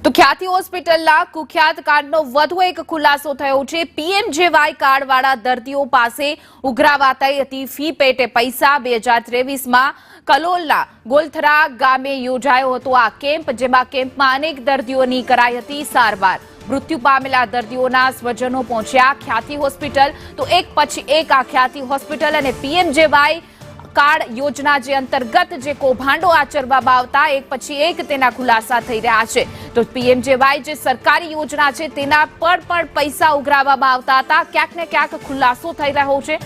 તો ખ્યાતિ હોસ્પિટલના કુખ્યાત કાર્ડનો વધુ એક ખુલાસો થયો છે। પીએમજેવાય કાર્ડવાળા દર્દીઓ પાસે ઉઘરાવાતી હતી ફી પેટે પૈસા। 2023માં કલોલના ગોલથરા ગામે યોજાયો હતો આ કેમ્પ, જેમાં કેમ્પમાં અનેક દર્દીઓની કરાઈ હતી સારવાર। મૃત્યુ પામેલા દર્દીઓના સ્વજનો પહોંચ્યા ખ્યાતિ હોસ્પિટલ। તો એક પછી એક આ ખ્યાતિ હોસ્પિટલ અને પીએમજેવાય કાર્ડ યોजना જે અંતર્ગત જે કૌભાંડો આચરવામાં આવતા એક પછી એક તેના ખુલાસા થઈ રહ્યા છે। તો પીએમજેવાય જે સરકારી યોજના છે તેના પર પણ પૈસા ઉઘરાવવામાં આવતા હતા। ક્યાંક ને ક્યાંક ખુલાસો થઈ રહ્યો છે।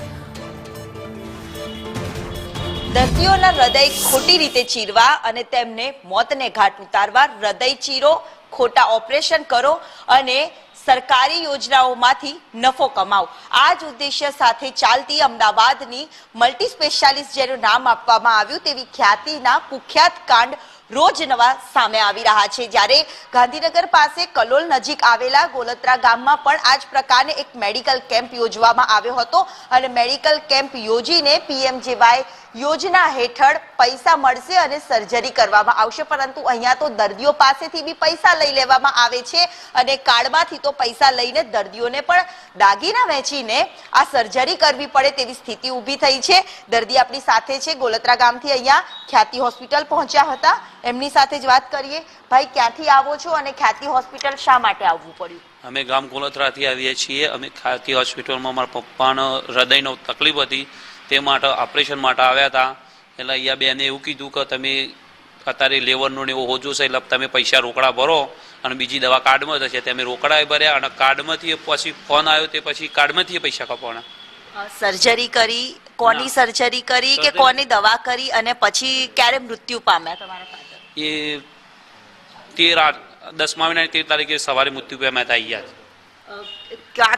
દર્દીઓના હૃદય ખોટી રીતે ચીરવા અને તેમને મોતને ઘાટ ઉતારવા, હૃદય ચીરો, ખોટા ઓપરેશન કરો અને સરકારી યોજનાઓમાંથી નફો કમાવો, આ જ ઉદ્દેશ્ય સાથે ચાલતી અમદાવાદની મલ્ટી સ્પેશિયાલિસ્ટ જેનું નામ આપવામાં આવ્યું તેવી ખ્યાતિના કુખ્યાત કાંડ રોજ નવા સામે આવી રહ્યા છે। જ્યારે ગાંધીનગર પાસે કલોલ નજીક આવેલા ગોલત્રા ગામમાં પણ આ જ પ્રકારે એક મેડિકલ કેમ્પ યોજવામાં આવ્યો હતો અને મેડિકલ કેમ્પ યોજીને પીએમજેવાય યોજના હેઠળ પૈસા મળશે અને સર્જરી કરવામાં આવશે, પરંતુ અહીંયા તો દર્દીઓ પાસેથી બી પૈસા લઈ લેવામાં આવે છે અને કાર્ડમાંથી તો પૈસા લઈને દર્દીઓને પણ દાગીના વેચીને આ સર્જરી કરવી પડે તેવી સ્થિતિ ઊભી થઈ છે। દર્દી આપણી સાથે છે, ગોલત્રા ગામથી અહીંયા ખ્યાતિ હોસ્પિટલ પહોંચ્યા હતા, એમની સાથે જ વાત કરીએ। ભાઈ, ક્યાંથી આવો છો અને ખ્યાતિ હોસ્પિટલ શા માટે આવવું પડ્યું? અમે ગામ ગોલત્રાથી આવીએ છીએ। અમે ખ્યાતિ હોસ્પિટલમાં મારા પપ્પાનો હૃદયનો તકલીફ હતી તે માટે ઓપરેશન માટે આવ્યા હતા। એટલે અહીંયા બેને એવું કીધું કે તમે અત્યારે લેવરનું ને એવું હોજું છે એટલે તમે પૈસા રોકડા ભરો અને બીજી દવા કાર્ડમાં થશે। તમે રોકડા ભર્યા અને કાર્ડમાંથી પછી ફોન આવ્યો તે પછી કાર્ડમાંથી પૈસા કપાવવાના। સર્જરી કરી, કોની સર્જરી કરી કે કોની દવા કરી અને પછી ક્યારે મૃત્યુ પામ્યા તમારા ફાધર? એ 10મા મહિનાની 13 તારીખે સવારે મૃત્યુ પામ્યા હતા અહીંયા।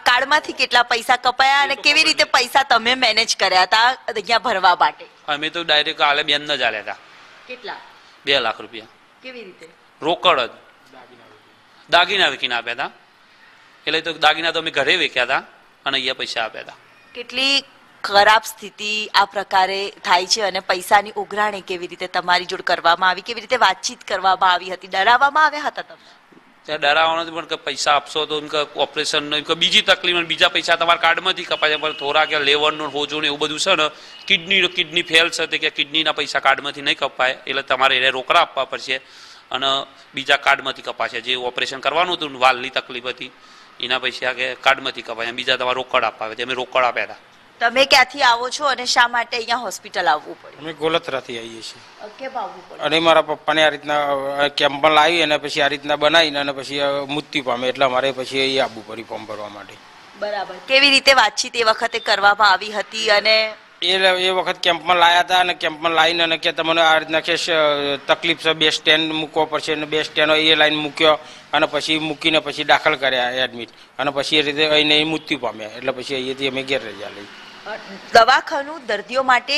કાર્ડમાંથી કેટલા પૈસા કપાયા અને કેવી રીતે પૈસા તમે મેનેજ કર્યા હતા અહીંયા ભરવા માટે? અમે તો ડાયરેક્ટ આલે બેન જ આલ્યા હતા। કેટલા? 2 લાખ રૂપિયા। કેવી રીતે? રોકડ જ દાગીના વેચીને આપ્યા હતા। એટલે તો દાગીના તો અમે ઘરે વેચ્યા હતા અને અહીંયા પૈસા આપ્યા હતા। કેટલી ખરાબ સ્થિતિ આ પ્રકારે થાય છે અને પૈસાની ઉઘરાણી કેવી રીતે તમારી જોડે કરવામાં આવી, કેવી રીતે વાતચીત કરવામાં આવી હતી, ડરાવવામાં આવ્યા હતા તમને? ત્યાં ડરાવવાનો પણ કે પૈસા આપશો તો ઓપરેશન બીજી તકલીફ બીજા પૈસા તમારા કાર્ડમાંથી કપાય, પણ થોડા કે લેવરનું હોજો ને એવું બધું છે ને, કિડની ફેલ છે કે કિડનીના પૈસા કાર્ડમાંથી નહીં કપાય, એટલે તમારે એને રોકડા આપવા પડશે અને બીજા કાર્ડમાંથી કપાશે। જે ઓપરેશન કરવાનું હતું વાલની તકલીફ હતી એના પૈસા કે કાર્ડમાંથી કપાય, બીજા તમારે રોકડ આપવા આવે, અમે રોકડ આપ્યા હતા। તમે ક્યાંથી આવો છો અને શા માટે અહીંયા હોસ્પિટલ આવવું પડે? અમે ગોલત્રાથી આવીએ છીએ। કેમ આવવું પડે? અને મારા પપ્પાને આ રીતના કેમ્પમાં લાવી અને પછી આ રીતના બનાવીને અને પછી મૃત્યુ પામે એટલે અમારે પછી અહીં આવવું પડ્યું ફોર્મ ભરવા માટે। બરાબર। કેવી રીતે વાતચીત એ વખતે કરવામાં આવી હતી? અને એ વખત કેમ્પમાં લાયા હતા અને કેમ્પમાં લાવીને અને કે તમને આ રીતના કે તકલીફ છે, 2 સ્ટેન્ડ મૂકવો પડશે અને 2 સ્ટેન્ડ એ લાઈન મૂક્યો અને પછી મૂકીને પછી દાખલ કર્યા એડમિટ અને પછી એ રીતે અહીં મૃત્યુ પામ્યા એટલે પછી અહીંયાથી અમે ઘેર રજા લઈ। દવાખાનું દર્દીઓ માટે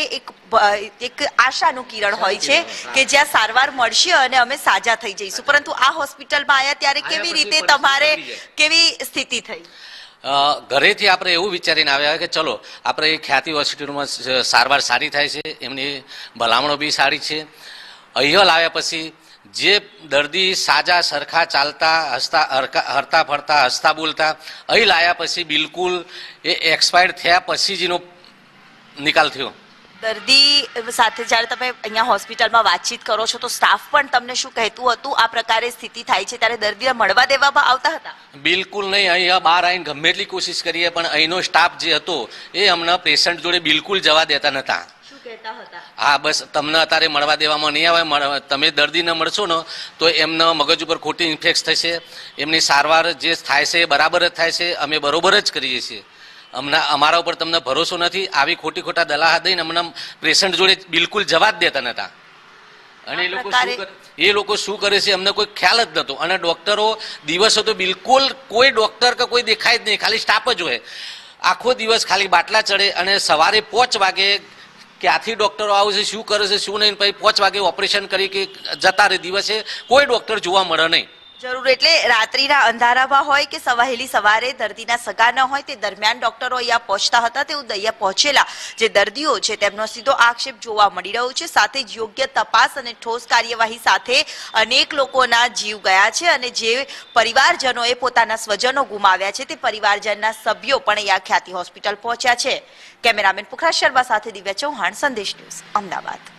એક આશાનું કિરણ હોય છે કે જ્યાં સારવાર મળશે અને અમે સાજા થઈ જઈશું, પરંતુ આ હોસ્પિટલમાં આવ્યા ત્યારે કેવી રીતે તમારે કેવી સ્થિતિ થઈ? ઘરેથી આપણે એવું વિચારીને આવ્યા કે ચલો આપણે ખ્યાતિ હોસ્પિટલમાં સારવાર સારી થાય છે, એમની ભલામણો બી સારી છે। અહીંયા લાવ્યા પછી જે દર્દી સાજા સરખા ચાલતા હરતા ફરતા હસતા બોલતા, અહીં લાવ્યા પછી બિલકુલ એ એક્સપાયર્ડ થયા પછી જ એનો નિકાલ થયો। દર્દી સાથે જ્યારે તમે અહીંયા હોસ્પિટલમાં વાતચીત કરો છો તો સ્ટાફ પણ તમને શું કહેતું હતું? આ પ્રકારે સ્થિતિ થાય છે ત્યારે દર્દીને મળવા દેવામાં આવતા હતા? બિલકુલ નહીં। અહીંયા બહાર આવીને ગમે એટલી કોશિશ કરીએ પણ અહીંનો સ્ટાફ જે હતો એ અમને પેશન્ટ જોડે બિલકુલ જવા દેતા નહોતા। શું કહેતા હતા? હા, બસ તમને અત્યારે મળવા દેવામાં નહીં આવે, તમે દર્દીને મળશો ને તો એમના મગજ ઉપર ખોટી ઇન્ફેક્ટ થશે, એમની સારવાર જે થાય છે એ બરાબર જ થાય છે, અમે બરોબર જ કરીએ છીએ, અમારા ઉપર તમને ભરોસો નથી, આવી ખોટા દલાહ દઈને અમને પેશન્ટ જોડે બિલકુલ જવા જ દેતા નહોતા। અને એ લોકો શું કરે છે અમને કોઈ ખ્યાલ જ નહોતો। અને ડોક્ટરો દિવસો તો બિલકુલ કોઈ ડોક્ટર કે કોઈ દેખાય જ નહીં, ખાલી સ્ટાફ જ હોય, આખો દિવસ ખાલી બાટલા ચડે અને સવારે 5 વાગે ક્યાંથી ડોક્ટરો આવે છે, શું કરે છે શું નહીં, પછી 5 વાગે ઓપરેશન કરી કે જતા રહે, દિવસે કોઈ ડોક્ટર જોવા મળે નહીં। જરૂર એટલે રાત્રિના અંધારામાં હોય કે વહેલી સવારે દર્દીના સગા ન હોય તે દરમિયાન ડોક્ટરો અહીંયા પહોંચતા હતા. તેવું અહીંયા પહોંચેલા જે દર્દીઓ છે તેમનો સીધો આક્ષેપ જોવા મળી રહ્યો છે. સાથે જ યોગ્ય તપાસ અને ઠોસ કાર્યવાહી સાથે અનેક લોકોના જીવ ગયા છે અને જે પરિવારજનોએ પોતાના સ્વજનો ગુમાવ્યા છે તે પરિવારજનના સભ્યો પણ અહીંયા ખ્યાતિ હોસ્પિટલ પહોંચ્યા છે. કેમેરામેન પુખરાજ શર્મા સાથે દિવ્યા ચૌહાણ, સંદેશ ન્યૂઝ, અમદાવાદ.